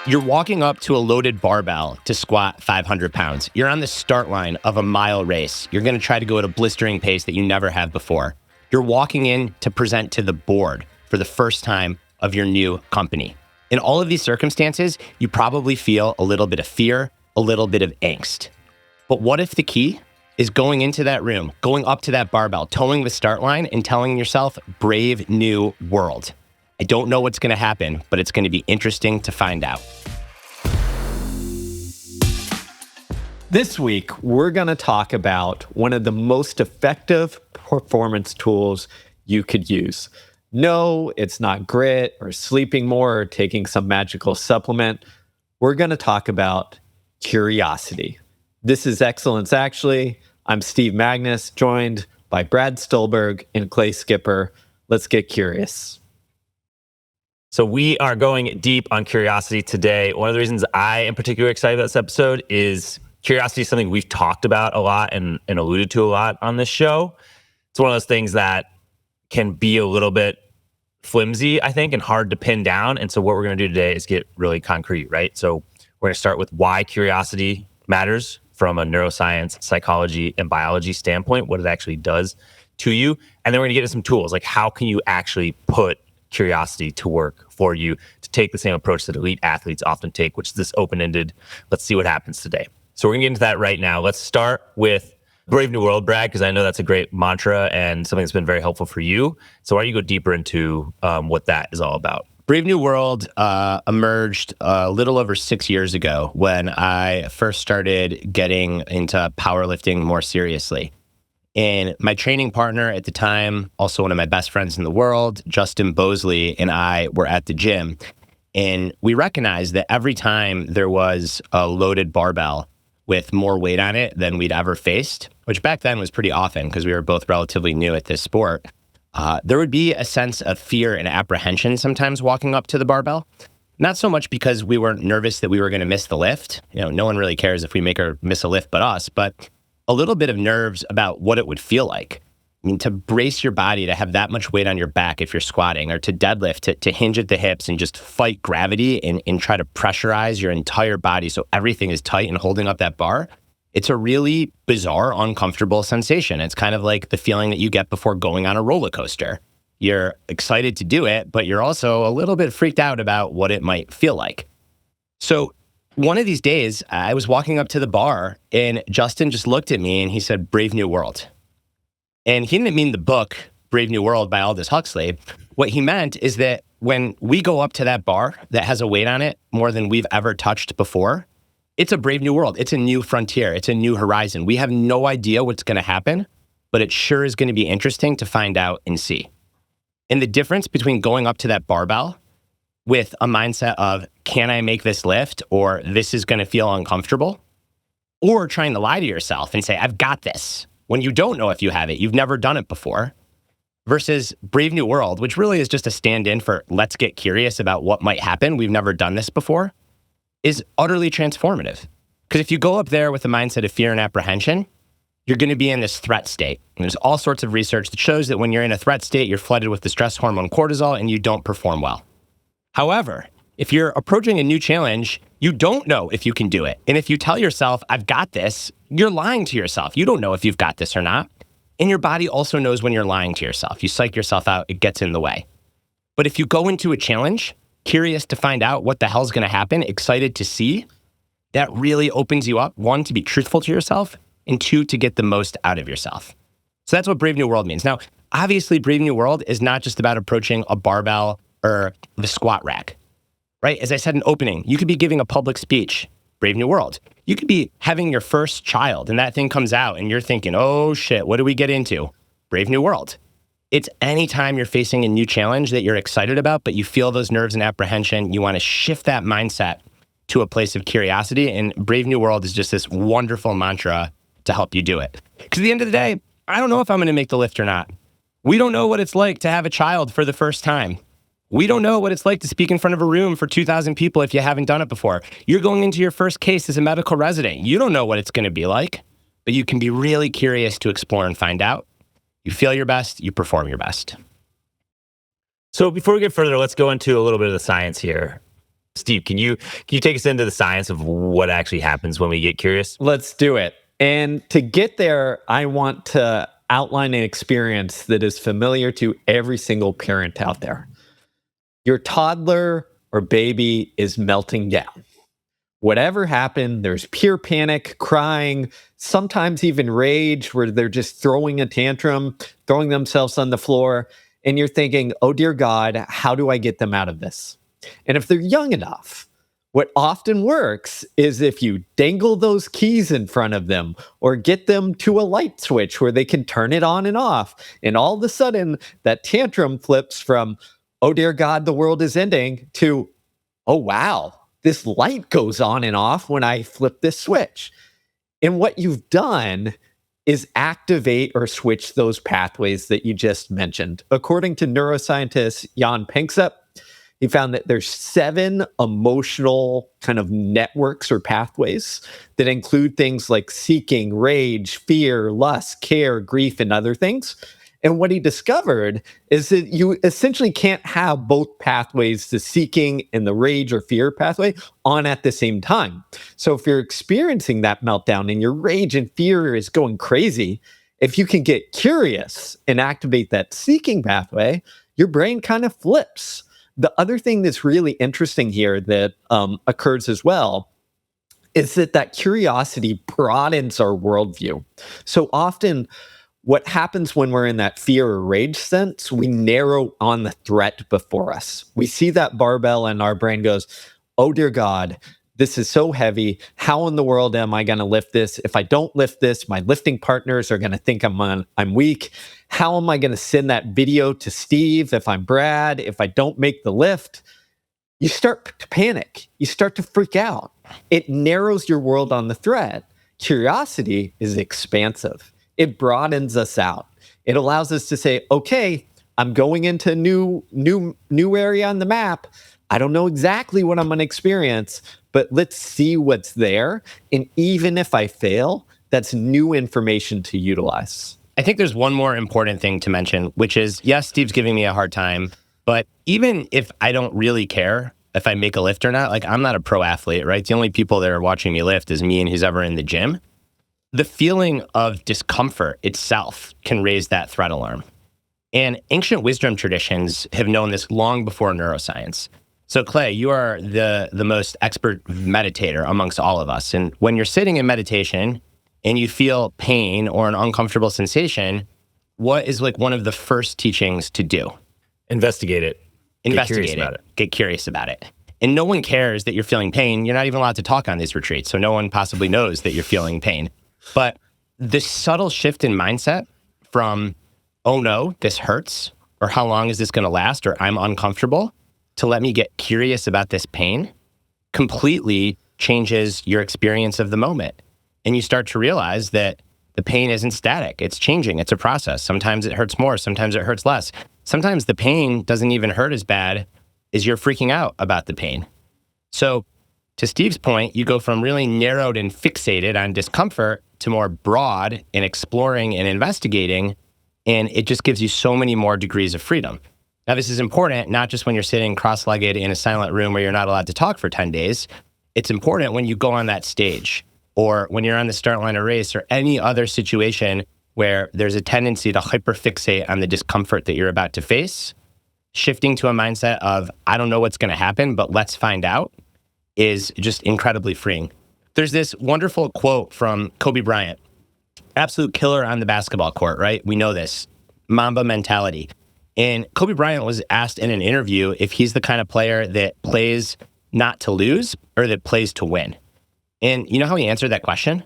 You're walking up to a loaded barbell to squat 500 pounds. You're on the start line of a mile race. You're going to try to go at a blistering pace that you never have before. You're walking in to present to the board for the first time of your new company. In all of these circumstances, you probably feel a little bit of fear, a little bit of angst. But what if the key is going into that room, going up to that barbell, towing the start line and telling yourself, brave new world. I don't know what's going to happen, but it's going to be interesting to find out. This week, we're going to talk about one of the most effective performance tools you could use. No, it's not grit or sleeping more or taking some magical supplement. We're going to talk about curiosity. This is Excellence Actually. I'm Steve Magnus, joined by Brad Stolberg and Clay Skipper. Let's get curious. So we are going deep on curiosity today. One of the reasons I am particularly excited about this episode is curiosity is something we've talked about a lot and alluded to a lot on this show. It's one of those things that can be a little bit flimsy, I think, and hard to pin down. And so what we're going to do today is get really concrete, right? So we're going to start with why curiosity matters from a neuroscience, psychology, and biology standpoint, what it actually does to you. And then we're going to get into some tools, like how can you actually put curiosity to work for you to take the same approach that elite athletes often take, which is this open-ended, let's see what happens today. So we're gonna get into that right now. Let's start with Brave New World, Brad, because I know that's a great mantra and something that's been very helpful for you. So why don't you go deeper into what that is all about? Brave New World emerged a little over 6 years ago when I first started getting into powerlifting more seriously. And my training partner at the time, also one of my best friends in the world, Justin Bosley, and I were at the gym. And we recognized that every time there was a loaded barbell with more weight on it than we'd ever faced, which back then was pretty often because we were both relatively new at this sport, there would be a sense of fear and apprehension sometimes walking up to the barbell. Not so much because we weren't nervous that we were going to miss the lift. You know, no one really cares if we make or miss a lift but us, but a little bit of nerves about what it would feel like. I mean, to brace your body to have that much weight on your back if you're squatting, or to deadlift, to hinge at the hips and just fight gravity and try to pressurize your entire body so everything is tight and holding up that bar. It's a really bizarre, uncomfortable sensation. It's kind of like the feeling that you get before going on a roller coaster. You're excited to do it, but you're also a little bit freaked out about what it might feel like. So one of these days, I was walking up to the bar and Justin just looked at me and he said, Brave New World. And he didn't mean the book, Brave New World by Aldous Huxley. What he meant is that when we go up to that bar that has a weight on it more than we've ever touched before, it's a brave new world. It's a new frontier. It's a new horizon. We have no idea what's going to happen, but it sure is going to be interesting to find out and see. And the difference between going up to that barbell with a mindset of, can I make this lift, or this is going to feel uncomfortable, or trying to lie to yourself and say, I've got this, when you don't know if you have it, you've never done it before, versus Brave New World, which really is just a stand-in for let's get curious about what might happen, we've never done this before, is utterly transformative. Because if you go up there with a mindset of fear and apprehension, you're going to be in this threat state. And there's all sorts of research that shows that when you're in a threat state, you're flooded with the stress hormone cortisol and you don't perform well. However, if you're approaching a new challenge, you don't know if you can do it. And if you tell yourself, I've got this, you're lying to yourself. You don't know if you've got this or not. And your body also knows when you're lying to yourself. You psych yourself out, it gets in the way. But if you go into a challenge, curious to find out what the hell's going to happen, excited to see, that really opens you up, one, to be truthful to yourself, and two, to get the most out of yourself. So that's what Brave New World means. Now, obviously, Brave New World is not just about approaching a barbell or the squat rack, right? As I said in opening, you could be giving a public speech, Brave New World. You could be having your first child and that thing comes out and you're thinking, oh shit, what do we get into? Brave New World. It's anytime you're facing a new challenge that you're excited about, but you feel those nerves and apprehension, you want to shift that mindset to a place of curiosity. And Brave New World is just this wonderful mantra to help you do it. Because at the end of the day, I don't know if I'm going to make the lift or not. We don't know what it's like to have a child for the first time. We don't know what it's like to speak in front of a room for 2,000 people if you haven't done it before. You're going into your first case as a medical resident. You don't know what it's going to be like, but you can be really curious to explore and find out. You feel your best, you perform your best. So before we get further, let's go into a little bit of the science here. Steve, can you take us into the science of what actually happens when we get curious? Let's do it. And to get there, I want to outline an experience that is familiar to every single parent out there. Your toddler or baby is melting down. Whatever happened, there's pure panic, crying, sometimes even rage where they're just throwing a tantrum, throwing themselves on the floor. And you're thinking, oh, dear God, how do I get them out of this? And if they're young enough, what often works is if you dangle those keys in front of them or get them to a light switch where they can turn it on and off. And all of a sudden, that tantrum flips from, oh, dear God, the world is ending to, oh, wow, this light goes on and off when I flip this switch. And what you've done is activate or switch those pathways that you just mentioned. According to neuroscientist Jan Panksepp, he found that there's 7 emotional kind of networks or pathways that include things like seeking, rage, fear, lust, care, grief, and other things. And what he discovered is that you essentially can't have both pathways, the seeking and the rage or fear pathway, on at the same time. So if you're experiencing that meltdown and your rage and fear is going crazy, if you can get curious and activate that seeking pathway, your brain kind of flips. The other thing that's really interesting here that occurs as well is that curiosity broadens our worldview. So often, what happens when we're in that fear or rage sense, we narrow on the threat before us. We see that barbell and our brain goes, oh, dear God, this is so heavy. How in the world am I going to lift this? If I don't lift this, my lifting partners are going to think I'm weak. How am I going to send that video to Steve if I'm Brad, if I don't make the lift? You start to panic. You start to freak out. It narrows your world on the threat. Curiosity is expansive. It broadens us out. It allows us to say, okay, I'm going into a new area on the map. I don't know exactly what I'm going to experience, but let's see what's there. And even if I fail, that's new information to utilize. I think there's one more important thing to mention, which is, yes, Steve's giving me a hard time, but even if I don't really care if I make a lift or not, like I'm not a pro athlete, right? The only people that are watching me lift is me and who's ever in the gym. The feeling of discomfort itself can raise that threat alarm. And ancient wisdom traditions have known this long before neuroscience. So Clay, you are the most expert meditator amongst all of us. And when you're sitting in meditation and you feel pain or an uncomfortable sensation, what is like one of the first teachings to do? Investigate it. Investigate it. Get curious about it. And no one cares that you're feeling pain. You're not even allowed to talk on these retreats. So no one possibly knows that you're feeling pain. But this subtle shift in mindset from, oh no, this hurts, or how long is this going to last, or I'm uncomfortable, to let me get curious about this pain, completely changes your experience of the moment. And you start to realize that the pain isn't static. It's changing. It's a process. Sometimes it hurts more. Sometimes it hurts less. Sometimes the pain doesn't even hurt as bad as you're freaking out about the pain. So to Steve's point, you go from really narrowed and fixated on discomfort to more broad and exploring and investigating, and it just gives you so many more degrees of freedom. Now, this is important, not just when you're sitting cross-legged in a silent room where you're not allowed to talk for 10 days. It's important when you go on that stage or when you're on the start line of race or any other situation where there's a tendency to hyperfixate on the discomfort that you're about to face. Shifting to a mindset of, I don't know what's going to happen, but let's find out, is just incredibly freeing. There's this wonderful quote from Kobe Bryant, absolute killer on the basketball court, right? We know this, Mamba mentality. And Kobe Bryant was asked in an interview if he's the kind of player that plays not to lose or that plays to win. And you know how he answered that question?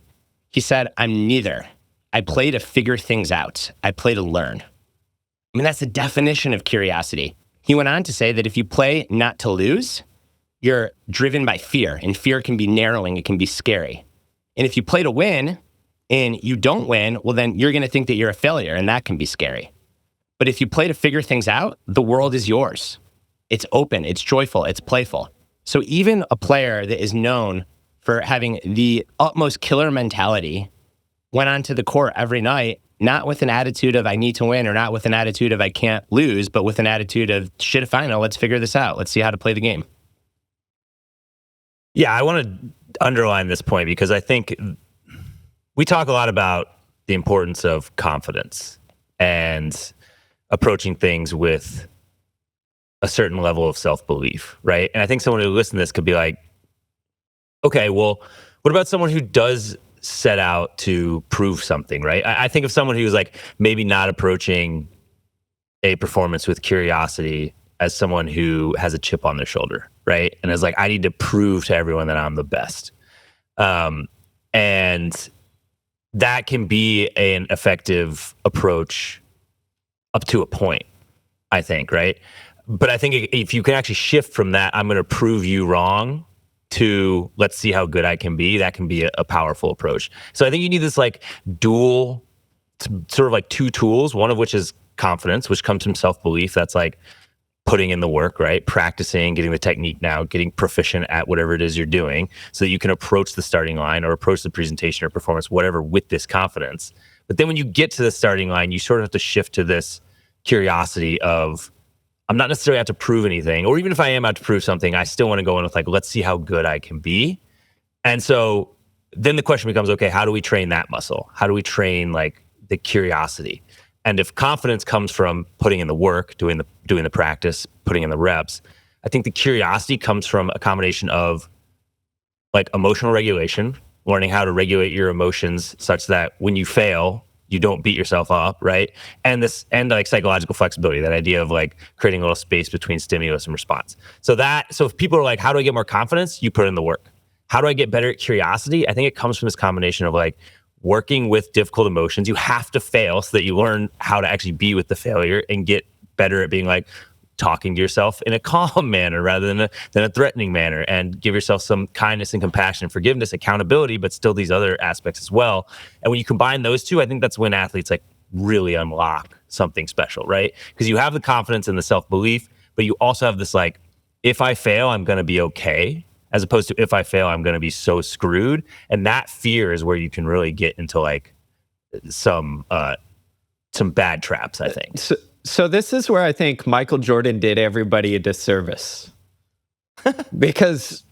He said, I'm neither. I play to figure things out. I play to learn. I mean, that's the definition of curiosity. He went on to say that if you play not to lose, you're driven by fear, and fear can be narrowing. It can be scary. And if you play to win and you don't win, well, then you're going to think that you're a failure, and that can be scary. But if you play to figure things out, the world is yours. It's open, it's joyful, it's playful. So even a player that is known for having the utmost killer mentality went onto the court every night, not with an attitude of I need to win or not with an attitude of I can't lose, but with an attitude of shit, if I know, let's figure this out. Let's see how to play the game. Yeah, I want to underline this point because I think we talk a lot about the importance of confidence and approaching things with a certain level of self-belief, right? And I think someone who listens to this could be like, okay, well, what about someone who does set out to prove something, right? I think of someone who's like maybe not approaching a performance with curiosity as someone who has a chip on their shoulder, right? And is like, I need to prove to everyone that I'm the best. And that can be an effective approach up to a point, I think, right? But I think if you can actually shift from that, I'm going to prove you wrong, to let's see how good I can be, that can be a powerful approach. So I think you need this like dual, sort of like two tools, one of which is confidence, which comes from self-belief. That's like putting in the work, right? Practicing, getting the technique now, getting proficient at whatever it is you're doing so that you can approach the starting line or approach the presentation or performance, whatever, with this confidence. But then when you get to the starting line, you sort of have to shift to this curiosity of, I'm not necessarily out to prove anything, or even if I am out to prove something, I still want to go in with like, let's see how good I can be. And so then the question becomes, okay, how do we train that muscle? How do we train like the curiosity? And if confidence comes from putting in the work, doing the practice, putting in the reps, I think the curiosity comes from a combination of like emotional regulation, learning how to regulate your emotions such that when you fail, you don't beat yourself up, right? And like psychological flexibility, that idea of like creating a little space between stimulus and response. So if people are like, how do I get more confidence? You put in the work. How do I get better at curiosity? I think it comes from this combination of like working with difficult emotions. You have to fail so that you learn how to actually be with the failure and get better at being like talking to yourself in a calm manner rather than a threatening manner, and give yourself some kindness and compassion, forgiveness, accountability, but still these other aspects as well. And when you combine those two, I think that's when athletes like really unlock something special, right? Because you have the confidence and the self-belief, but you also have this like, if I fail, I'm going to be okay, as opposed to if I fail, I'm going to be so screwed. And that fear is where you can really get into like some bad traps, I think. So this is where I think Michael Jordan did everybody a disservice. Because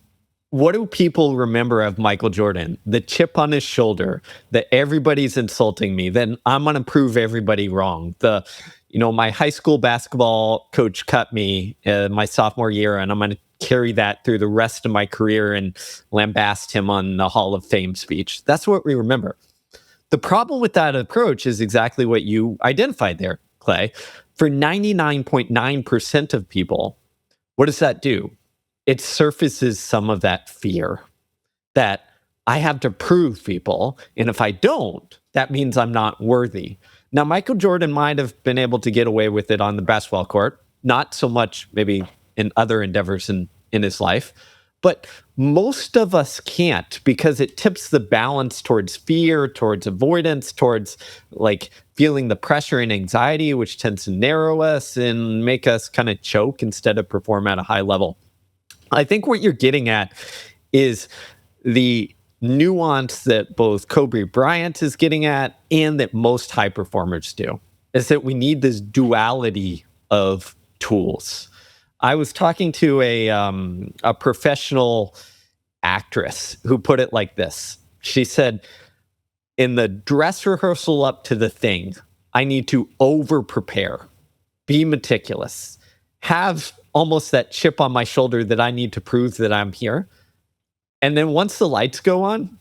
what do people remember of Michael Jordan? The chip on his shoulder, that everybody's insulting me, then I'm going to prove everybody wrong. My high school basketball coach cut me my sophomore year, and I'm going to carry that through the rest of my career and lambast him on the Hall of Fame speech. That's what we remember. The problem with that approach is exactly what you identified there, Clay. For 99.9% of people, what does that do? It surfaces some of that fear that I have to prove people, and if I don't, that means I'm not worthy. Now, Michael Jordan might have been able to get away with it on the basketball court, not so much maybe in other endeavors in his life, but most of us can't, because it tips the balance towards fear, towards avoidance, towards like feeling the pressure and anxiety, which tends to narrow us and make us kind of choke instead of perform at a high level. I think what you're getting at is the nuance that both Kobe Bryant is getting at and that most high performers do, is that we need this duality of tools. I was talking to a professional actress who put it like this. She said, in the dress rehearsal up to the thing, I need to over prepare, be meticulous, have almost that chip on my shoulder that I need to prove that I'm here. And then once the lights go on,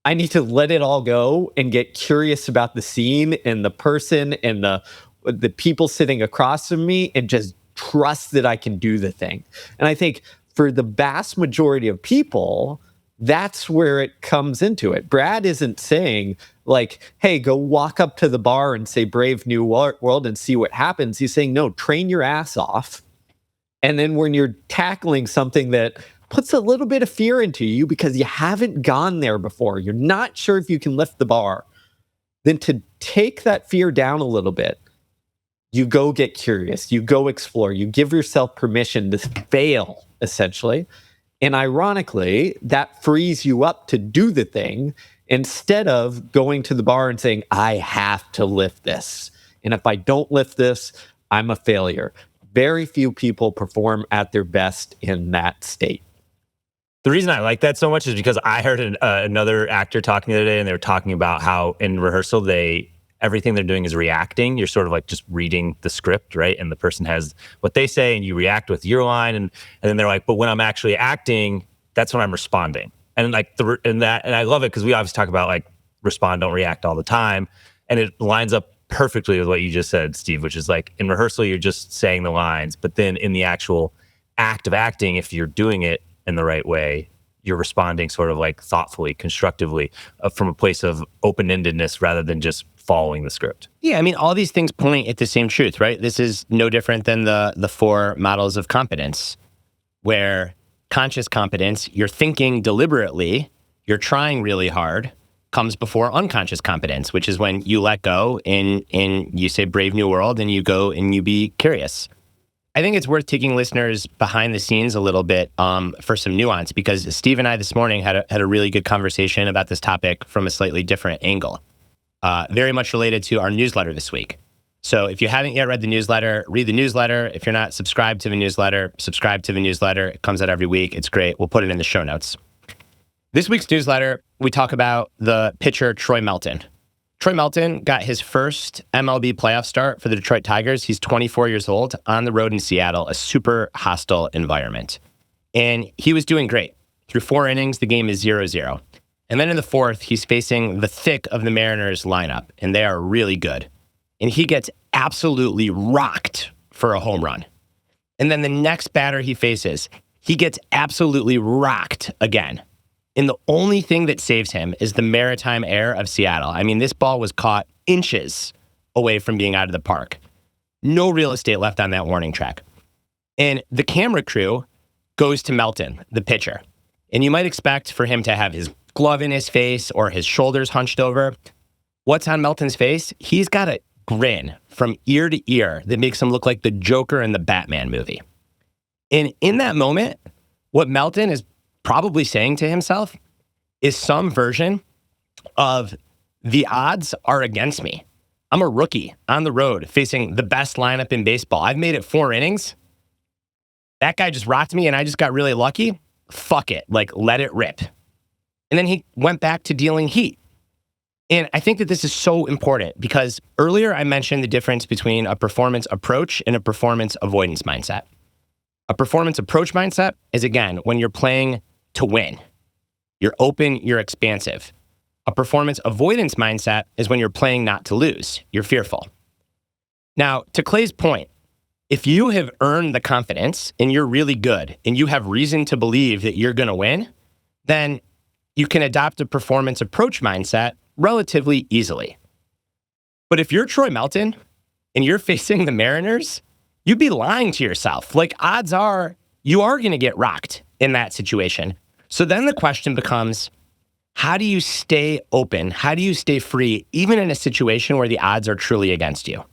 I need to let it all go and get curious about the scene and the person and the people sitting across from me, and just trust that I can do the thing. And I think for the vast majority of people, that's where it comes into it. Brad isn't saying like, hey, go walk up to the bar and say Brave New World and see what happens. He's saying, no, train your ass off. And then when you're tackling something that puts a little bit of fear into you because you haven't gone there before, you're not sure if you can lift the bar, then to take that fear down a little bit, you go get curious, you go explore, you give yourself permission to fail, essentially. And ironically, that frees you up to do the thing instead of going to the bar and saying, I have to lift this. And if I don't lift this, I'm a failure. Very few people perform at their best in that state. The reason I like that so much is because I heard another actor talking the other day, and they were talking about how in rehearsal everything they're doing is reacting. You're sort of like just reading the script, right? And the person has what they say, and you react with your line, and then they're like, but when I'm actually acting, that's when I'm responding. And like and I love it because we obviously talk about like respond, don't react all the time, and it lines up perfectly with what you just said, Steve, which is like in rehearsal you're just saying the lines, but then in the actual act of acting, if you're doing it in the right way, you're responding sort of like thoughtfully, constructively, from a place of open-endedness rather than just following the script. Yeah, I mean, all these things point at the same truth, right? This is no different than the four models of competence, where conscious competence, you're thinking deliberately, you're trying really hard, comes before unconscious competence, which is when you let go and you say brave new world and you go and you be curious. I think it's worth taking listeners behind the scenes a little bit for some nuance, because Steve and I this morning had a really good conversation about this topic from a slightly different angle, very much related to our newsletter this week. So if you haven't yet read the newsletter, read the newsletter. If you're not subscribed to the newsletter, subscribe to the newsletter. It comes out every week. It's great. We'll put it in the show notes. This week's newsletter, we talk about the pitcher Troy Melton. Troy Melton got his first MLB playoff start for the Detroit Tigers. He's 24 years old, on the road in Seattle, a super hostile environment. And he was doing great. Through 4 innings, the game is 0-0. And then in the 4th, he's facing the thick of the Mariners lineup, and they are really good. And he gets absolutely rocked for a home run. And then the next batter he faces, he gets absolutely rocked again. And the only thing that saves him is the maritime air of Seattle. I mean, this ball was caught inches away from being out of the park. No real estate left on that warning track. And the camera crew goes to Melton, the pitcher. And you might expect for him to have his glove in his face or his shoulders hunched over. What's on Melton's face? He's got a grin from ear to ear that makes him look like the Joker in the Batman movie. And in that moment, what Melton is probably saying to himself is some version of the odds are against me. I'm a rookie on the road facing the best lineup in baseball. I've made it 4 innings. That guy just rocked me and I just got really lucky. Fuck it. Like, let it rip. And then he went back to dealing heat. And I think that this is so important because earlier I mentioned the difference between a performance approach and a performance avoidance mindset. A performance approach mindset is, again, when you're playing to win. You're open, you're expansive. A performance avoidance mindset is when you're playing not to lose. You're fearful. Now, to Clay's point, if you have earned the confidence and you're really good and you have reason to believe that you're going to win, then you can adopt a performance approach mindset relatively easily. But if you're Troy Melton and you're facing the Mariners, you'd be lying to yourself. Like, odds are you are going to get rocked in that situation. So then the question becomes, how do you stay open? How do you stay free, even in a situation where the odds are truly against you?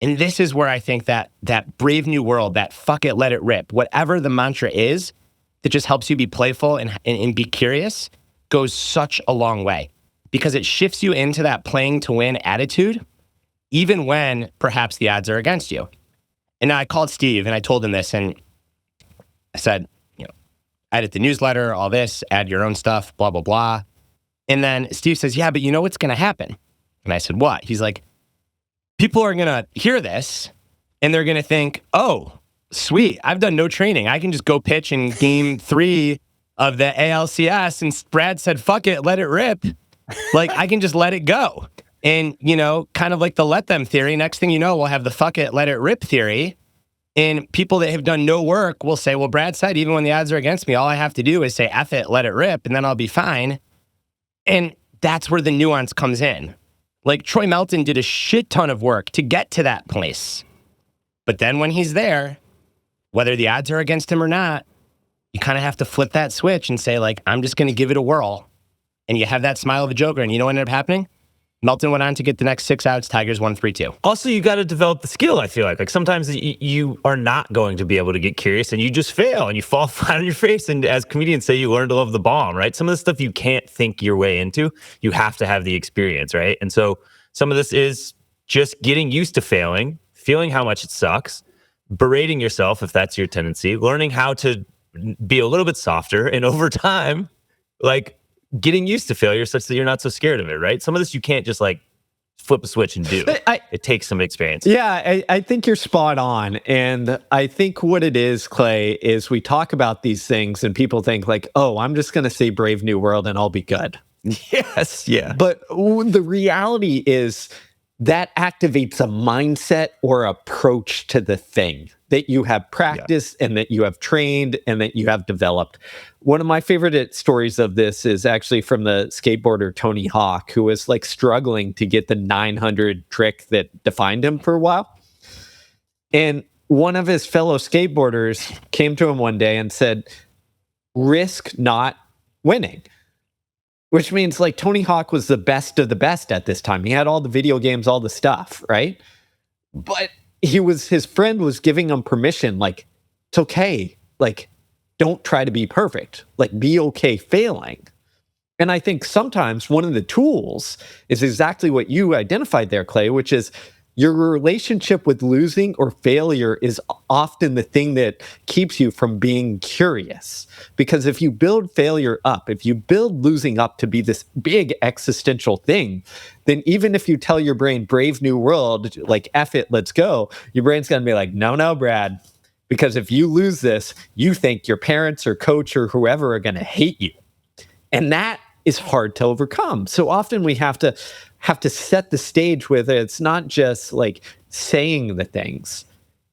And this is where I think that brave new world, that fuck it, let it rip, whatever the mantra is that just helps you be playful and be curious, goes such a long way, because it shifts you into that playing to win attitude, even when perhaps the odds are against you. And now I called Steve and I told him this, and I said, edit the newsletter, all this, add your own stuff, blah, blah, blah. And then Steve says, yeah, but you know what's going to happen? And I said, what? He's like, people are going to hear this and they're going to think, oh, sweet, I've done no training. I can just go pitch in game 3 of the ALCS. And Brad said, fuck it, let it rip. Like, I can just let it go. And, kind of like the let them theory, next thing you know, we'll have the fuck it, let it rip theory. And people that have done no work will say, well, Brad said, even when the odds are against me, all I have to do is say, F it, let it rip, and then I'll be fine. And that's where the nuance comes in. Like, Troy Melton did a shit ton of work to get to that place. But then when he's there, whether the odds are against him or not, you kind of have to flip that switch and say, like, I'm just going to give it a whirl. And you have that smile of a Joker. And you know what ended up happening? Melton went on to get the next 6 outs. Tigers won 3-2. Also, you got to develop the skill, I feel like. Like, sometimes you are not going to be able to get curious and you just fail and you fall flat on your face. And as comedians say, you learn to love the bomb, right? Some of the stuff you can't think your way into, you have to have the experience, right? And so some of this is just getting used to failing, feeling how much it sucks, berating yourself if that's your tendency, learning how to be a little bit softer, and over time, like getting used to failure such that you're not so scared of it, right? Some of this you can't just like flip a switch and do. It takes some experience. Yeah, I think you're spot on. And I think what it is, Clay, is we talk about these things and people think like, oh, I'm just going to say Brave New World and I'll be good. Yes, yeah. But the reality is that activates a mindset or approach to the thing that you have practiced and that you have trained and that you have developed. One of my favorite stories of this is actually from the skateboarder Tony Hawk, who was like struggling to get the 900 trick that defined him for a while. And one of his fellow skateboarders came to him one day and said, risk not winning. Which means like Tony Hawk was the best of the best at this time. He had all the video games, all the stuff, right? But his friend was giving him permission, like, it's okay. Like, don't try to be perfect. Like, be okay failing. And I think sometimes one of the tools is exactly what you identified there, Clay, which is your relationship with losing or failure is often the thing that keeps you from being curious. Because if you build failure up, if you build losing up to be this big existential thing, then even if you tell your brain, Brave New World, like, F it, let's go, your brain's going to be like, no, Brad. Because if you lose this, you think your parents or coach or whoever are going to hate you. And that is hard to overcome. So often we have to set the stage with it. It's not just like saying the things.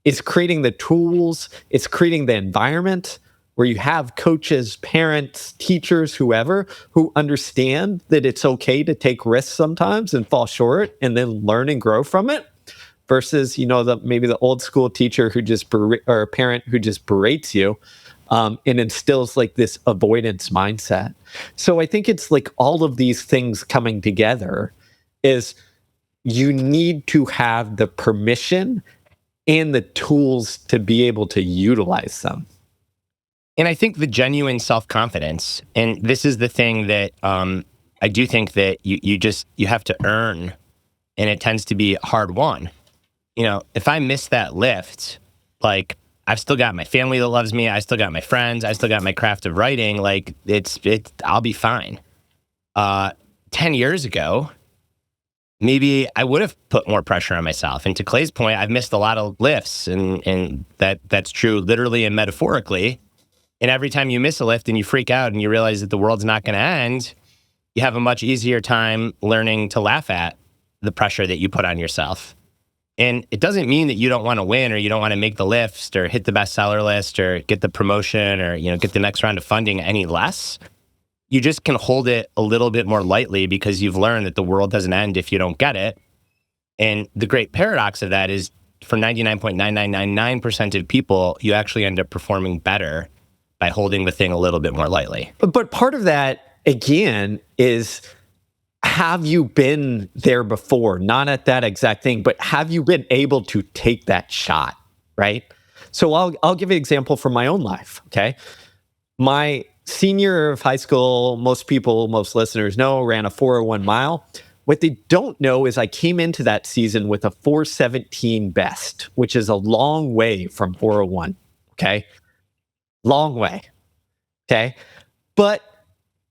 It's creating the tools. It's creating the environment where you have coaches, parents, teachers, whoever, who understand that it's okay to take risks sometimes and fall short and then learn and grow from it. Versus, maybe the old school teacher who just or a parent who just berates you. And instills like this avoidance mindset. So I think it's like all of these things coming together is you need to have the permission and the tools to be able to utilize them. And I think the genuine self-confidence, and this is the thing that I do think that you have to earn, and it tends to be hard won. If I miss that lift, like, I've still got my family that loves me. I still got my friends. I still got my craft of writing. Like, I'll be fine. 10 years ago, maybe I would have put more pressure on myself. And to Clay's point, I've missed a lot of lifts, and that's true literally and metaphorically. And every time you miss a lift and you freak out and you realize that the world's not going to end, you have a much easier time learning to laugh at the pressure that you put on yourself. And it doesn't mean that you don't want to win or you don't want to make the lifts or hit the bestseller list or get the promotion or, get the next round of funding any less. You just can hold it a little bit more lightly because you've learned that the world doesn't end if you don't get it. And the great paradox of that is for 99.9999% of people, you actually end up performing better by holding the thing a little bit more lightly. But part of that, again, is, have you been there before? Not at that exact thing, but have you been able to take that shot, right? So I'll give you an example from my own life, okay? My senior year of high school, most listeners know, ran a 401 mile. What they don't know is I came into that season with a 417 best, which is a long way from 401, okay? Long way, okay? But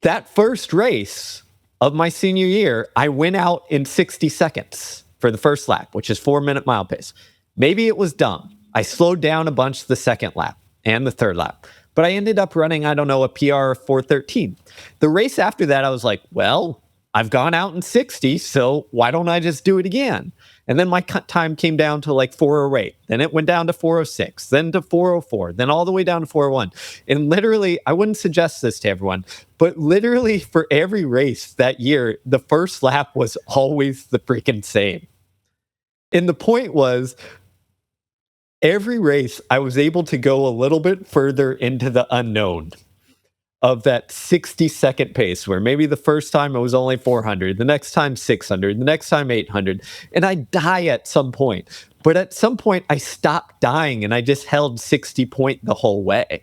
that first race of my senior year, I went out in 60 seconds for the first lap, which is 4-minute mile pace. Maybe it was dumb. I slowed down a bunch the second lap and the third lap, but I ended up running, a PR of 413. The race after that, I was like, well, I've gone out in 60, so why don't I just do it again? And then my time came down to like 408. Then it went down to 406, then to 404, then all the way down to 401. And literally, I wouldn't suggest this to everyone, but literally for every race that year, the first lap was always the freaking same. And the point was, every race, I was able to go a little bit further into the unknown of that 60-second pace, where maybe the first time it was only 400, the next time 600, the next time 800, and I die at some point. But at some point, I stopped dying, and I just held 60 point the whole way.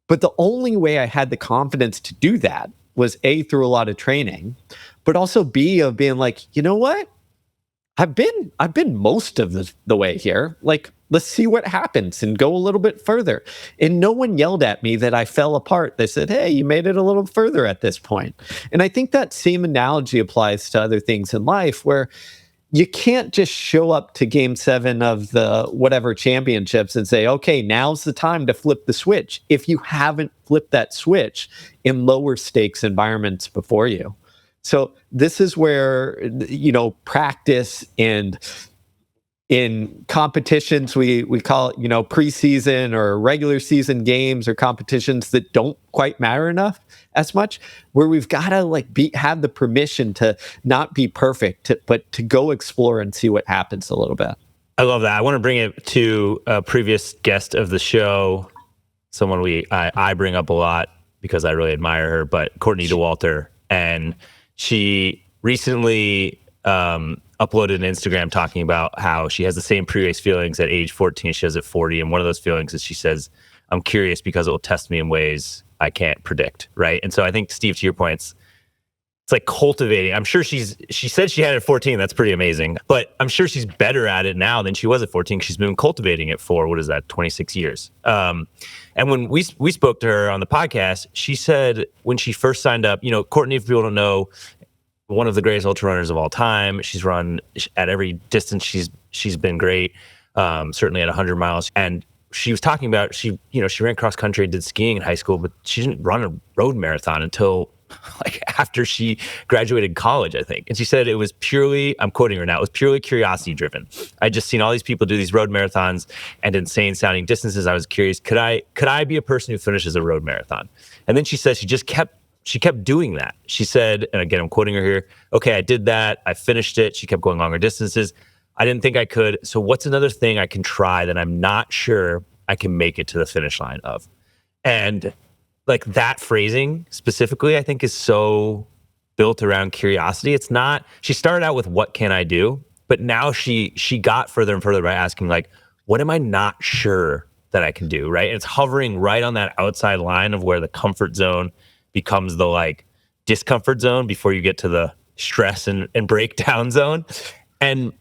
But the only way I had the confidence to do that was A, through a lot of training, but also B, of being like, you know what? I've been most of the way here. Like, let's see what happens and go a little bit further. And no one yelled at me that I fell apart. They said, hey, you made it a little further at this point. And I think that same analogy applies to other things in life where you can't just show up to game 7 of the whatever championships and say, okay, now's the time to flip the switch if you haven't flipped that switch in lower stakes environments before you. So this is where, practice and in competitions, we call it, preseason or regular season games or competitions that don't quite matter enough as much, where we've got to have the permission to not be perfect, but to go explore and see what happens a little bit. I love that. I want to bring it to a previous guest of the show, someone I bring up a lot because I really admire her, but Courtney Dauwalter. And she recently uploaded an Instagram talking about how she has the same pre-race feelings at age 14 as she has at 40. And one of those feelings is she says, I'm curious because it will test me in ways I can't predict, right? And so I think, Steve, to your points, it's like cultivating. I'm sure she said she had it at 14. That's pretty amazing. But I'm sure she's better at it now than she was at 14. She's been cultivating it for, 26 years. And when we spoke to her on the podcast, she said when she first signed up, Courtney, if people don't know, one of the greatest ultra runners of all time. She's run at every distance. She's been great. Certainly at 100 miles. And she was talking about she ran cross country, did skiing in high school, but she didn't run a road marathon until after she graduated college, I think. And she said it was purely, I'm quoting her now, it was purely curiosity driven. I'd just seen all these people do these road marathons and insane sounding distances. I was curious, could I be a person who finishes a road marathon? And then she said she kept doing that. She said, and again, I'm quoting her here, okay, I did that. I finished it. She kept going longer distances. I didn't think I could. So what's another thing I can try that I'm not sure I can make it to the finish line of? And that phrasing specifically, I think is so built around curiosity. It's not, she started out with what can I do? But now she got further and further by asking what am I not sure that I can do, right? And it's hovering right on that outside line of where the comfort zone becomes the discomfort zone before you get to the stress and breakdown zone. And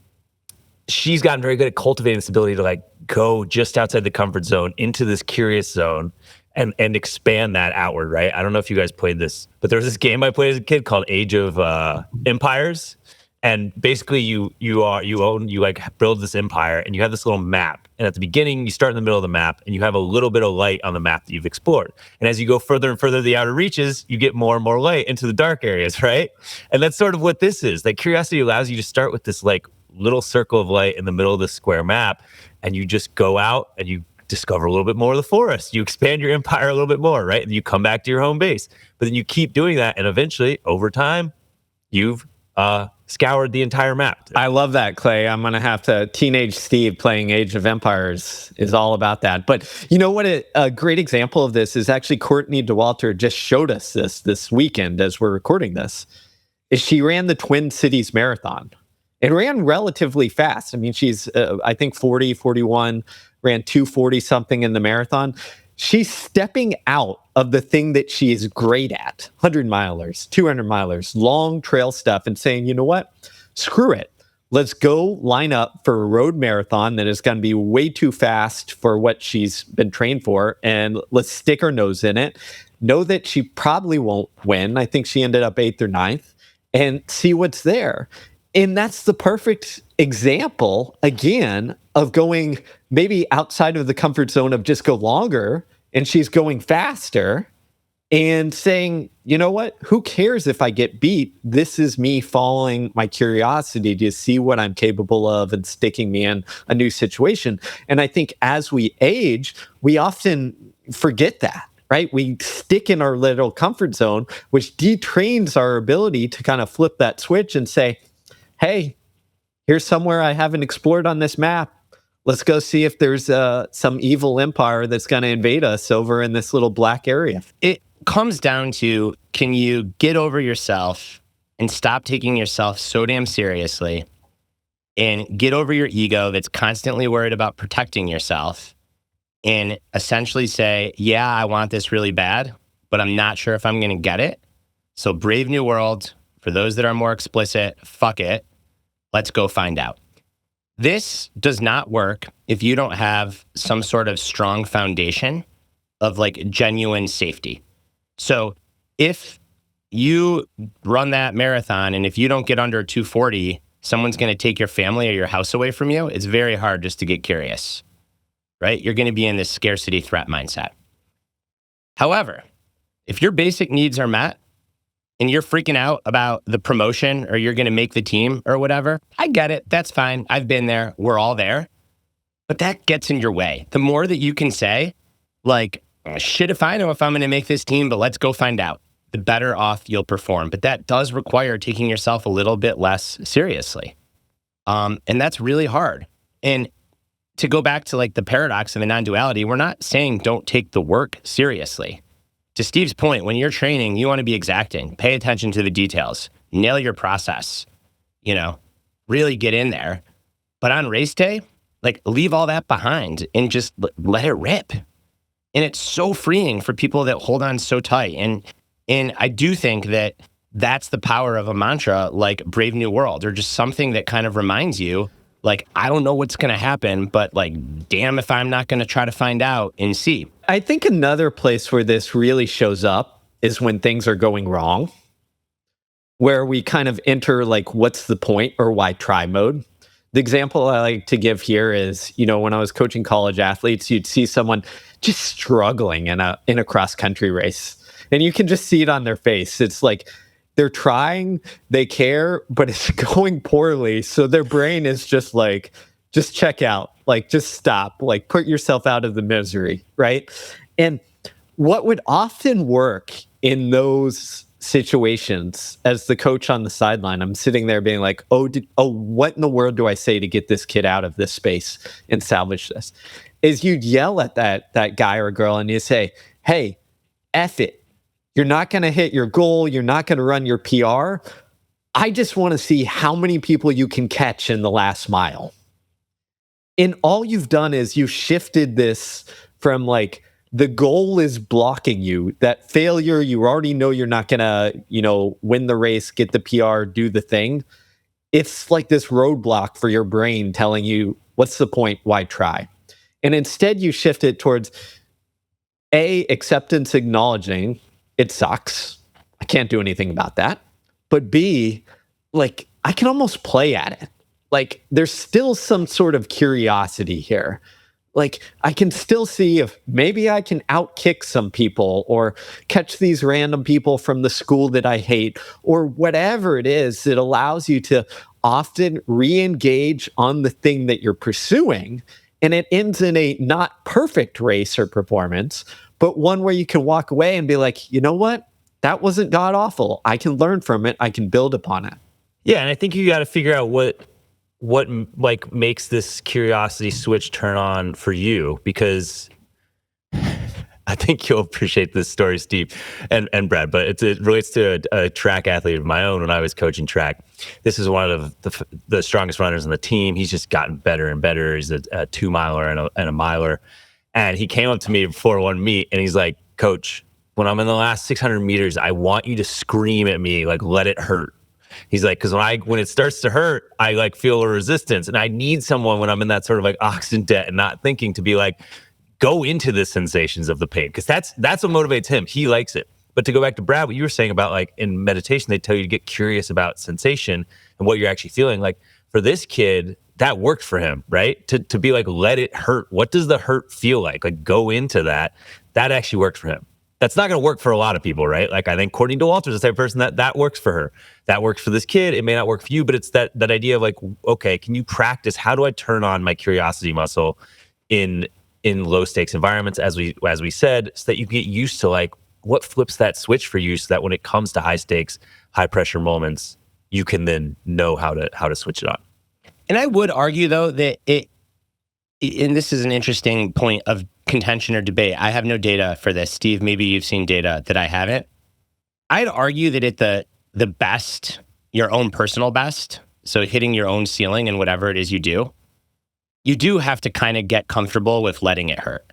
she's gotten very good at cultivating this ability to go just outside the comfort zone into this curious zone and expand that outward, right? I don't know if you guys played this, but there was this game I played as a kid called Age of Empires. And basically you build this empire and you have this little map. And at the beginning, you start in the middle of the map and you have a little bit of light on the map that you've explored. And as you go further and further the outer reaches, you get more and more light into the dark areas, right? And that's sort of what this is. Curiosity allows you to start with this little circle of light in the middle of this square map. And you just go out and you discover a little bit more of the forest. You expand your empire a little bit more, right? And you come back to your home base. But then you keep doing that. And eventually, over time, you've scoured the entire map. I love that, Clay. I'm going to have to, teenage Steve playing Age of Empires is all about that. But you know what? A great example of this is actually Courtney Dauwalter just showed us this weekend as we're recording this, is she ran the Twin Cities Marathon. It ran relatively fast. I mean, she's, I think 40, 41, ran 240 something in the marathon. She's stepping out of the thing that she is great at, 100 milers, 200 milers, long trail stuff, and saying, you know what? Screw it. Let's go line up for a road marathon that is going to be way too fast for what she's been trained for, and let's stick her nose in it. Know that she probably won't win. I think she ended up 8th or 9th, and see what's there. And that's the perfect example, again, of going maybe outside of the comfort zone of just go longer, and she's going faster and saying, you know what, who cares if I get beat? This is me following my curiosity to see what I'm capable of and sticking me in a new situation. And I think as we age, we often forget that. Right? We stick in our little comfort zone, which detrains our ability to kind of flip that switch and say, hey, here's somewhere I haven't explored on this map. Let's go see if there's some evil empire that's going to invade us over in this little black area. It comes down to, can you get over yourself and stop taking yourself so damn seriously and get over your ego that's constantly worried about protecting yourself and essentially say, yeah, I want this really bad, but I'm not sure if I'm going to get it. So Brave New World, for those that are more explicit, fuck it. Let's go find out. This does not work if you don't have some sort of strong foundation of like genuine safety. So if you run that marathon and if you don't get under 240, someone's going to take your family or your house away from you. It's very hard just to get curious, right? You're going to be in this scarcity threat mindset. However, if your basic needs are met and you're freaking out about the promotion or you're going to make the team or whatever, I get it. That's fine. I've been there. We're all there. But that gets in your way. The more that you can say, like, shit, if I know if I'm going to make this team, but let's go find out, the better off you'll perform. But that does require taking yourself a little bit less seriously. And that's really hard. And to go back to like the paradox of the non-duality, we're not saying don't take the work seriously. To Steve's point, when you're training, you want to be exacting, pay attention to the details, nail your process, really get in there. But on race day, like leave all that behind and just let it rip. And it's so freeing for people that hold on so tight. And I do think that that's the power of a mantra like Brave New World, or just something that kind of reminds you, like, I don't know what's going to happen, but like, damn if I'm not going to try to find out and see. I think another place where this really shows up is when things are going wrong, where we kind of enter like, what's the point or why try mode. The example I like to give here is, when I was coaching college athletes, you'd see someone just struggling in a cross country race. And you can just see it on their face. It's like they're trying, they care, but it's going poorly. So their brain is just like, just check out, like just stop, like put yourself out of the misery, right? And what would often work in those situations, as the coach on the sideline, I'm sitting there being like, what in the world do I say to get this kid out of this space and salvage this? Is you'd yell at that guy or girl and you say, hey, F it. You're not going to hit your goal. You're not going to run your PR. I just want to see how many people you can catch in the last mile. And all you've done is you shifted this from like, the goal is blocking you. That failure, you already know you're not going to, win the race, get the PR, do the thing. It's like this roadblock for your brain telling you, what's the point? Why try? And instead you shift it towards acceptance, acknowledging it sucks. I can't do anything about that. But B, like, I can almost play at it. Like, there's still some sort of curiosity here. Like, I can still see if maybe I can outkick some people or catch these random people from the school that I hate, or whatever it is that allows you to often re-engage on the thing that you're pursuing. And it ends in a not perfect race or performance, but one where you can walk away and be like, you know what? That wasn't god awful. I can learn from it. I can build upon it. Yeah, and I think you got to figure out what like makes this curiosity switch turn on for you, because I think you'll appreciate this story, Steve and Brad, but it relates to a track athlete of my own when I was coaching track. This is one of the strongest runners on the team. He's just gotten better and better. He's a 2-miler and a miler. And he came up to me before one meet and he's like, Coach, when I'm in the last 600 meters, I want you to scream at me, like, let it hurt. He's like, because when it starts to hurt, I like feel a resistance, and I need someone when I'm in that sort of like oxygen debt and not thinking to be like, go into the sensations of the pain, because that's what motivates him. He likes it. But to go back to Brad, what you were saying about like in meditation, they tell you to get curious about sensation and what you're actually feeling. Like for this kid, that worked for him, right? To be like, let it hurt. What does the hurt feel like? Like go into that. That actually worked for him. That's not going to work for a lot of people, right? Like I think Courtney Dauwalter's the type of person that works for her. That works for this kid. It may not work for you, but it's that idea of like, okay, can you practice? How do I turn on my curiosity muscle in low stakes environments, as we said, so that you get used to like what flips that switch for you, so that when it comes to high stakes, high pressure moments, you can then know how to switch it on. And I would argue though that and this is an interesting point of contention or debate. I have no data for this. Steve, maybe you've seen data that I haven't. I'd argue that at the best, your own personal best, so hitting your own ceiling and whatever it is you do have to kind of get comfortable with letting it hurt.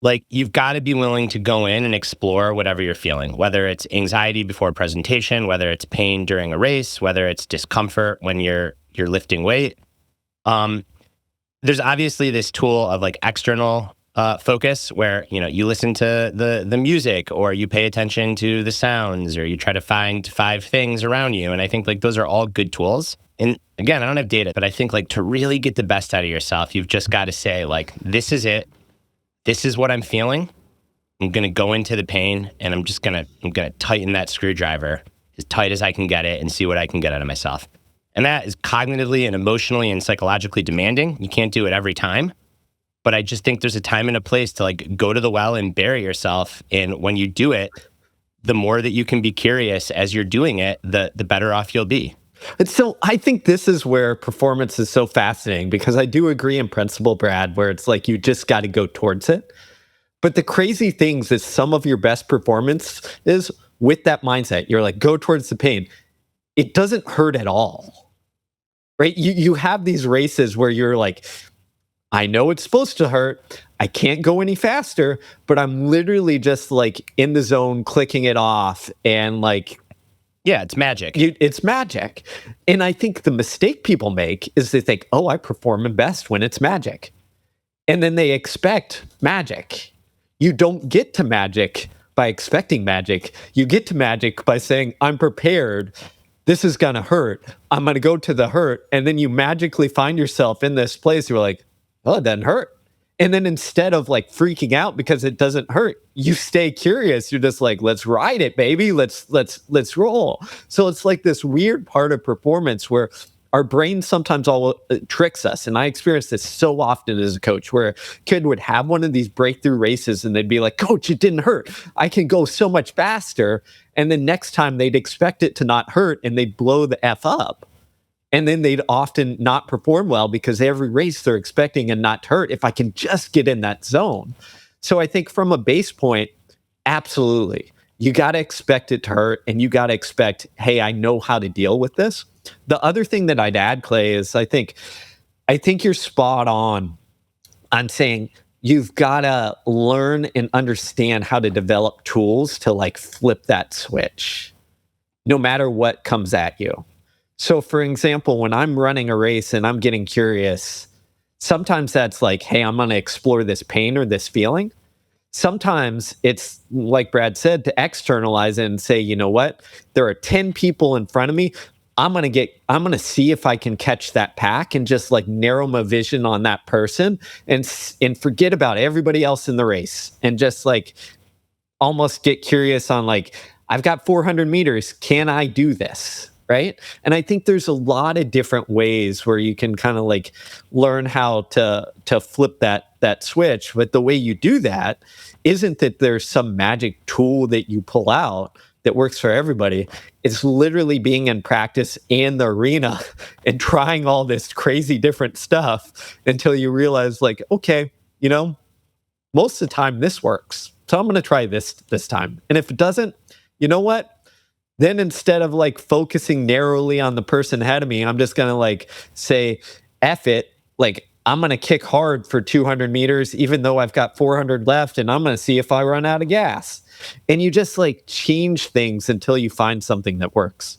Like you've got to be willing to go in and explore whatever you're feeling, whether it's anxiety before a presentation, whether it's pain during a race, whether it's discomfort when you're lifting weight. There's obviously this tool of like external focus where you listen to the music, or you pay attention to the sounds, or you try to find 5 things around you. And I think like those are all good tools. And again, I don't have data, but I think like to really get the best out of yourself, you've just got to say like, this is it. This is what I'm feeling. I'm going to go into the pain, and I'm going to tighten that screwdriver as tight as I can get it and see what I can get out of myself. And that is cognitively and emotionally and psychologically demanding. You can't do it every time. But I just think there's a time and a place to like go to the well and bury yourself. And when you do it, the more that you can be curious as you're doing it, the better off you'll be. And so I think this is where performance is so fascinating, because I do agree in principle, Brad, where it's like you just got to go towards it. But the crazy things is some of your best performance is with that mindset. You're like, go towards the pain. It doesn't hurt at all, right? You have these races where you're like, I know it's supposed to hurt. I can't go any faster, but I'm literally just like in the zone, clicking it off. And like, yeah, it's magic. It's magic. And I think the mistake people make is they think, oh, I perform best when it's magic. And then they expect magic. You don't get to magic by expecting magic. You get to magic by saying, I'm prepared. This is going to hurt. I'm going to go to the hurt. And then you magically find yourself in this place. You're like, oh, it doesn't hurt. And then instead of like freaking out because it doesn't hurt, you stay curious. You're just like, let's ride it, baby. Let's roll. So it's like this weird part of performance where our brain sometimes all tricks us. And I experienced this so often as a coach, where a kid would have one of these breakthrough races and they'd be like, coach, it didn't hurt. I can go so much faster. And then next time they'd expect it to not hurt and they'd blow the F up. And then they'd often not perform well because every race they're expecting and not hurt if I can just get in that zone. So I think from a base point, absolutely. You got to expect it to hurt, and you got to expect, hey, I know how to deal with this. The other thing that I'd add, Clay, is I think you're spot on saying you've got to learn and understand how to develop tools to like flip that switch, no matter what comes at you. So for example, when I'm running a race and I'm getting curious, sometimes that's like, hey, I'm going to explore this pain or this feeling. Sometimes it's like Brad said, to externalize it and say, you know what, there are 10 people in front of me. I'm going to see if I can catch that pack and just like narrow my vision on that person and forget about everybody else in the race, and just like almost get curious on like, I've got 400 meters. Can I do this? Right. And I think there's a lot of different ways where you can kind of like learn how to flip that switch. But the way you do that isn't that there's some magic tool that you pull out that works for everybody. It's literally being in practice in the arena and trying all this crazy different stuff until you realize like, okay, most of the time this works. So I'm going to try this time. And if it doesn't, you know what? Then instead of like focusing narrowly on the person ahead of me, I'm just going to like say, F it. Like I'm going to kick hard for 200 meters, even though I've got 400 left, and I'm going to see if I run out of gas. And you just like change things until you find something that works.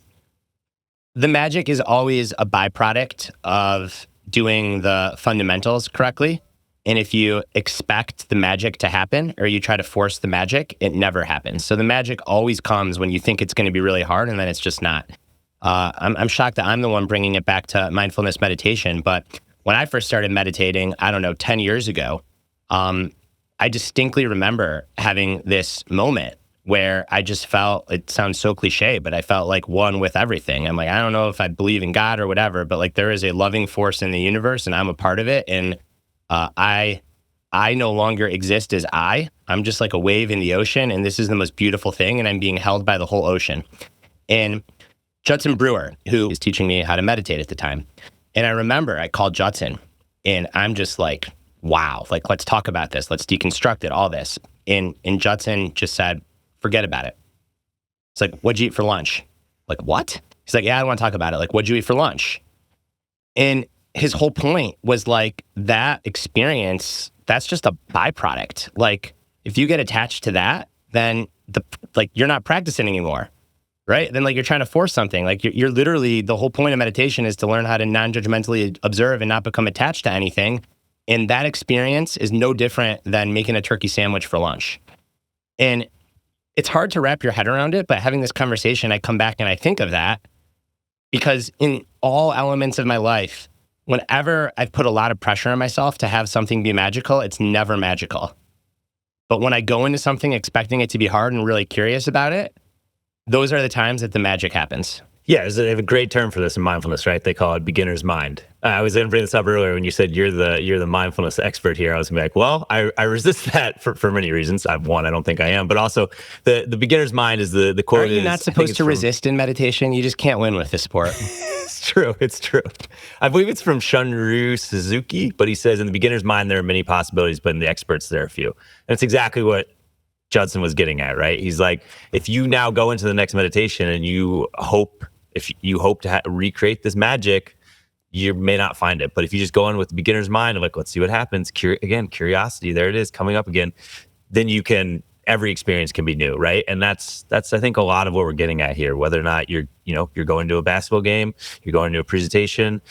The magic is always a byproduct of doing the fundamentals correctly. And if you expect the magic to happen, or you try to force the magic, it never happens. So the magic always comes when you think it's going to be really hard, and then it's just not. I'm shocked that I'm the one bringing it back to mindfulness meditation. But when I first started meditating, I don't know, 10 years ago, I distinctly remember having this moment where I just felt, it sounds so cliche, but I felt like one with everything. I'm like, I don't know if I believe in God or whatever, but like there is a loving force in the universe and I'm a part of it. And I no longer exist as I'm just like a wave in the ocean, and this is the most beautiful thing, and I'm being held by the whole ocean. And Judson Brewer, who was teaching me how to meditate at the time, and I remember I called Judson, and I'm just like, wow, like let's talk about this, let's deconstruct it, all this. And Judson just said, forget about it. It's like, what'd you eat for lunch? Like, what? He's like, yeah, I don't want to talk about it. Like, what'd you eat for lunch? And his whole point was like that experience, that's just a byproduct. Like if you get attached to that, then you're not practicing anymore, right? Then like you're trying to force something. Like you're literally, the whole point of meditation is to learn how to non-judgmentally observe and not become attached to anything. And that experience is no different than making a turkey sandwich for lunch. And it's hard to wrap your head around it, but having this conversation, I come back and I think of that because in all elements of my life, whenever I've put a lot of pressure on myself to have something be magical, it's never magical. But when I go into something expecting it to be hard and really curious about it, those are the times that the magic happens. Yeah, they have a great term for this in mindfulness, right? They call it beginner's mind. I was going to bring this up earlier when you said you're the mindfulness expert here. I was going to be like, well, I resist that for many reasons. One, I don't think I am, but also the beginner's mind is the quote. Are you not supposed to resist in meditation? You just can't win with this sport. It's true. I believe it's from Shunryu Suzuki, but he says in the beginner's mind there are many possibilities, but in the experts there are few. And it's exactly what Judson was getting at, right? He's like, if you now go into the next meditation and you hope to recreate this magic, you may not find it. But if you just go in with the beginner's mind of like, let's see what happens. Curiosity, there it is coming up again. Then every experience can be new, right? And that's I think a lot of what we're getting at here. Whether or not you're going to a basketball game, you're going to a presentation,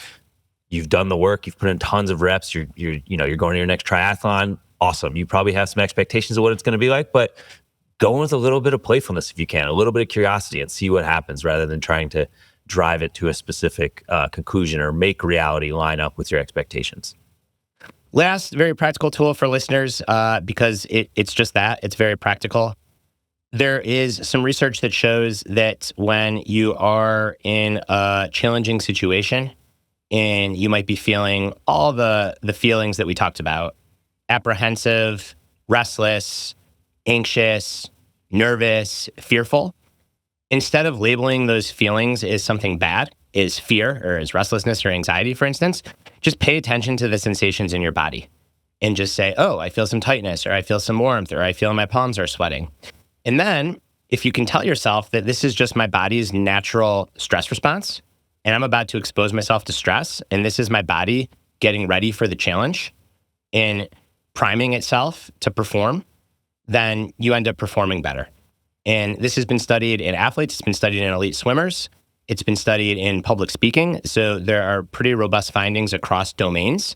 you've done the work, you've put in tons of reps, you're going to your next triathlon. Awesome. You probably have some expectations of what it's going to be like, but go in with a little bit of playfulness if you can, a little bit of curiosity, and see what happens rather than trying to drive it to a specific conclusion or make reality line up with your expectations. Last very practical tool for listeners, because it's just that, it's very practical. There is some research that shows that when you are in a challenging situation and you might be feeling all the feelings that we talked about, apprehensive, restless, anxious, nervous, fearful, instead of labeling those feelings as something bad, as fear or as restlessness or anxiety, for instance, just pay attention to the sensations in your body and just say, oh, I feel some tightness, or I feel some warmth, or I feel my palms are sweating. And then if you can tell yourself that this is just my body's natural stress response, and I'm about to expose myself to stress, and this is my body getting ready for the challenge and priming itself to perform, then you end up performing better. And this has been studied in athletes, it's been studied in elite swimmers, it's been studied in public speaking. So there are pretty robust findings across domains.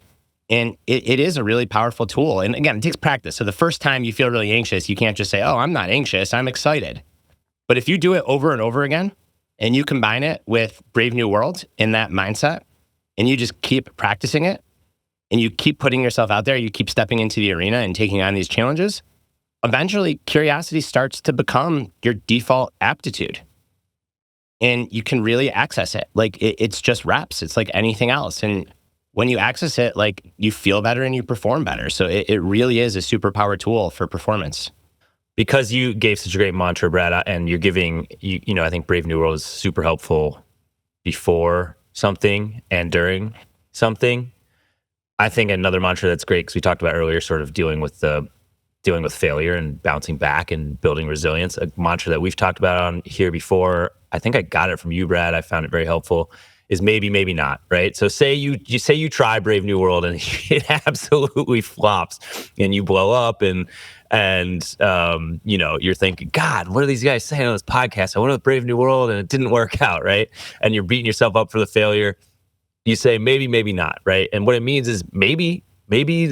And it is a really powerful tool. And again, it takes practice. So the first time you feel really anxious, you can't just say, oh, I'm not anxious, I'm excited. But if you do it over and over again, and you combine it with Brave New World in that mindset, and you just keep practicing it, and you keep putting yourself out there, you keep stepping into the arena and taking on these challenges, eventually curiosity starts to become your default aptitude. And you can really access it. Like it's just reps. It's like anything else. And when you access it, like you feel better and you perform better. So it really is a superpower tool for performance. Because you gave such a great mantra, Brad, and you're giving, I think Brave New World is super helpful before something and during something. I think another mantra that's great, because we talked about earlier, sort of dealing with failure and bouncing back and building resilience. A mantra that we've talked about on here before, I think I got it from you, Brad. I found it very helpful. Is maybe, maybe not, right? So say you try Brave New World and it absolutely flops and you blow up and you're thinking, God, what are these guys saying on this podcast? I went with Brave New World and it didn't work out, right? And you're beating yourself up for the failure. You say maybe, maybe not, right? And what it means is maybe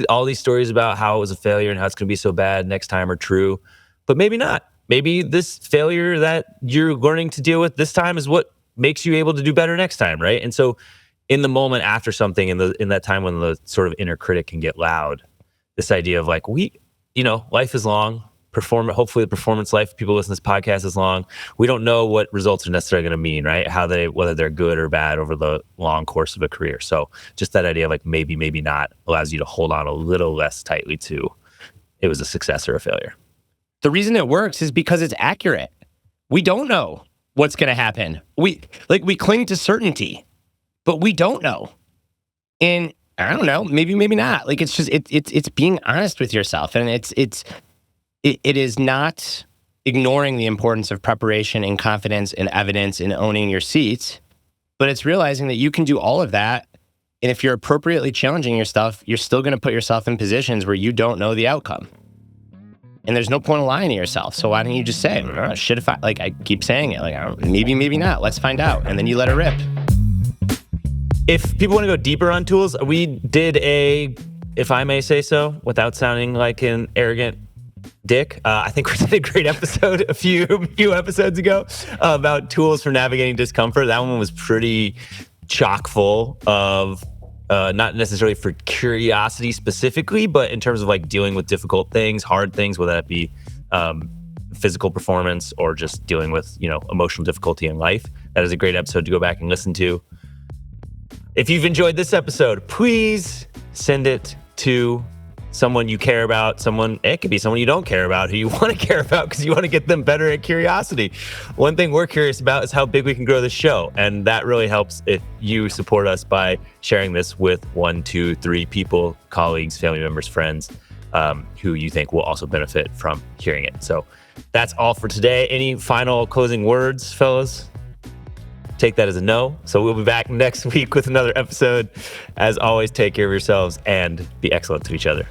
all these stories about how it was a failure and how it's going to be so bad next time are true, but maybe not. Maybe this failure that you're learning to deal with this time is what makes you able to do better next time, right? And so in the moment after something, in that time when the sort of inner critic can get loud, this idea of like, life is long. Hopefully the performance life people listen to this podcast is long. We don't know what results are necessarily going to mean, right? Whether they're good or bad over the long course of a career. So just that idea of like maybe, maybe not allows you to hold on a little less tightly to it was a success or a failure. The reason it works is because it's accurate. We don't know what's going to happen. We cling to certainty, but we don't know. And I don't know, maybe not. Like it's just it's being honest with yourself, and it is not ignoring the importance of preparation and confidence and evidence and owning your seats, but it's realizing that you can do all of that. And if you're appropriately challenging your stuff, you're still going to put yourself in positions where you don't know the outcome. And there's no point in lying to yourself. So why don't you just say, oh, shit, if I keep saying it, maybe not. Let's find out. And then you let it rip. If people want to go deeper on tools, we did if I may say so, without sounding like an arrogant dick, I think we did a great episode a few episodes ago about tools for navigating discomfort. That one was pretty chock full of not necessarily for curiosity specifically, but in terms of like dealing with difficult things, hard things, whether that be physical performance or just dealing with, emotional difficulty in life. That is a great episode to go back and listen to. If you've enjoyed this episode, please send it to someone you care about, it could be someone you don't care about, who you want to care about because you want to get them better at curiosity. One thing we're curious about is how big we can grow this show. And that really helps if you support us by sharing this with 1, 2, 3 people, colleagues, family members, friends, who you think will also benefit from hearing it. So that's all for today. Any final closing words, fellas? Take that as a no. So we'll be back next week with another episode. As always, take care of yourselves and be excellent to each other.